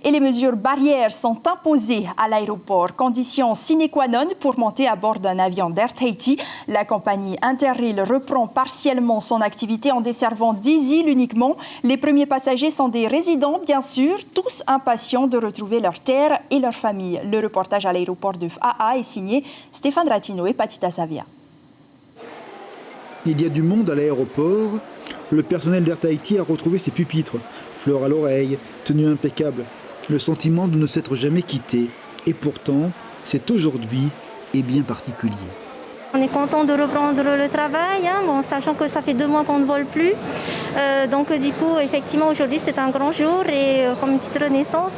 Et les mesures barrières sont imposées à l'aéroport. Condition sine qua non pour monter à bord d'un avion d'Air Tahiti. La compagnie Interrail reprend partiellement son activité en desservant 10 îles uniquement. Les premiers passagers sont des résidents, bien sûr, tous impatients de retrouver leur terre et leur famille. Le reportage à l'aéroport de Fa'a est signé Stéphane Ratino et Patita Savia. Il y a du monde à l'aéroport. Le personnel d'Air Tahiti a retrouvé ses pupitres, fleurs à l'oreille, tenue impeccable. Le sentiment de ne s'être jamais quitté. Et pourtant, c'est aujourd'hui et bien particulier. On est content de reprendre le travail, sachant que ça fait 2 mois qu'on ne vole plus. Donc du coup, effectivement, aujourd'hui c'est un grand jour et comme une petite renaissance.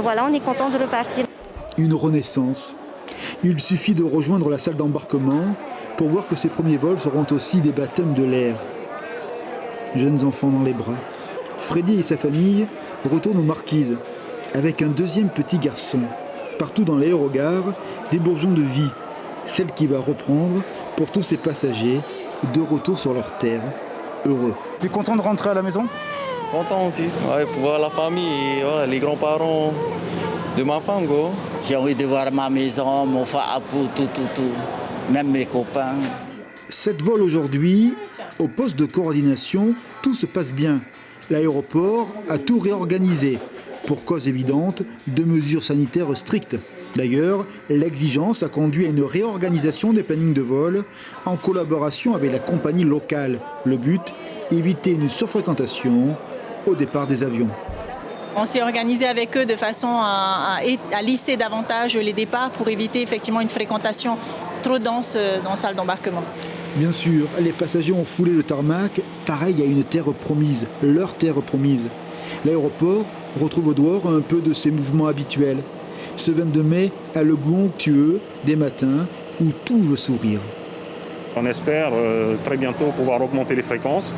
Voilà, on est content de repartir. Une renaissance. Il suffit de rejoindre la salle d'embarquement pour voir que ces premiers vols seront aussi des baptêmes de l'air. Jeunes enfants dans les bras. Freddy et sa famille retournent aux Marquises avec un deuxième petit garçon. Partout dans l'aérogare, des bourgeons de vie. Celle qui va reprendre pour tous ces passagers de retour sur leur terre, heureux. Tu es content de rentrer à la maison? Content aussi, pour voir la famille et voilà, les grands-parents de ma femme. Go. J'ai envie de voir ma maison, mon fa'apou, tout, même mes copains. 7 vols aujourd'hui, au poste de coordination, tout se passe bien. L'aéroport a tout réorganisé, pour cause évidente de mesures sanitaires strictes. D'ailleurs, l'exigence a conduit à une réorganisation des plannings de vol en collaboration avec la compagnie locale. Le but, éviter une surfréquentation au départ des avions. On s'est organisé avec eux de façon à lisser davantage les départs pour éviter effectivement une fréquentation trop dense dans la salle d'embarquement. Bien sûr, les passagers ont foulé le tarmac, pareil à une terre promise, leur terre promise. L'aéroport retrouve au dehors un peu de ses mouvements habituels. Ce 22 mai a le goût onctueux des matins où tout veut sourire. On espère très bientôt pouvoir augmenter les fréquences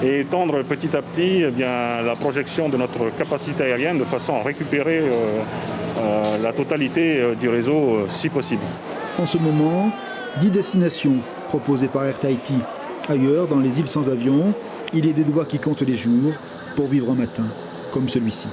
et étendre petit à petit la projection de notre capacité aérienne de façon à récupérer la totalité du réseau si possible. En ce moment, 10 destinations proposées par Air Tahiti. Ailleurs, dans les îles sans avion, il y a des doigts qui comptent les jours pour vivre un matin comme celui-ci.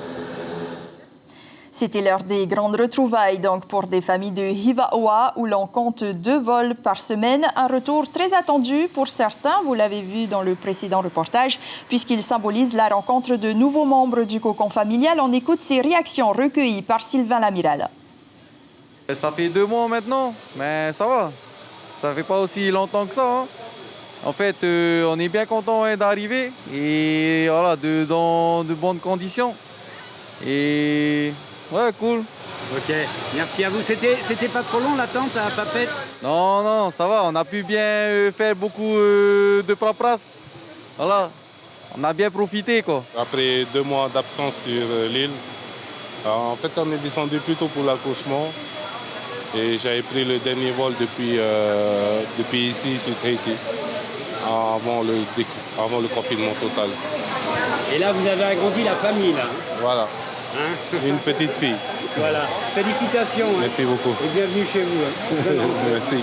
C'était l'heure des grandes retrouvailles donc pour des familles de Hivaoa où l'on compte 2 vols par semaine. Un retour très attendu pour certains, vous l'avez vu dans le précédent reportage, puisqu'il symbolise la rencontre de nouveaux membres du cocon familial. On écoute ces réactions recueillies par Sylvain Lamiral. Ça fait 2 mois maintenant, mais ça va. Ça fait pas aussi longtemps que ça. En fait, on est bien content d'arriver et voilà, dans de bonnes conditions. Et ouais, cool. Ok, merci à vous. C'était pas trop long l'attente à Papette? Non, ça va. On a pu bien faire beaucoup de paperasse. Voilà, on a bien profité quoi. Après 2 mois d'absence sur l'île, en fait on est descendu plutôt pour l'accouchement. Et j'avais pris le dernier vol depuis ici sur Tahiti, avant le confinement total. Et là, vous avez agrandi la famille, là. Voilà, une petite fille. Voilà, félicitations. Merci beaucoup. Et bienvenue chez vous. Merci.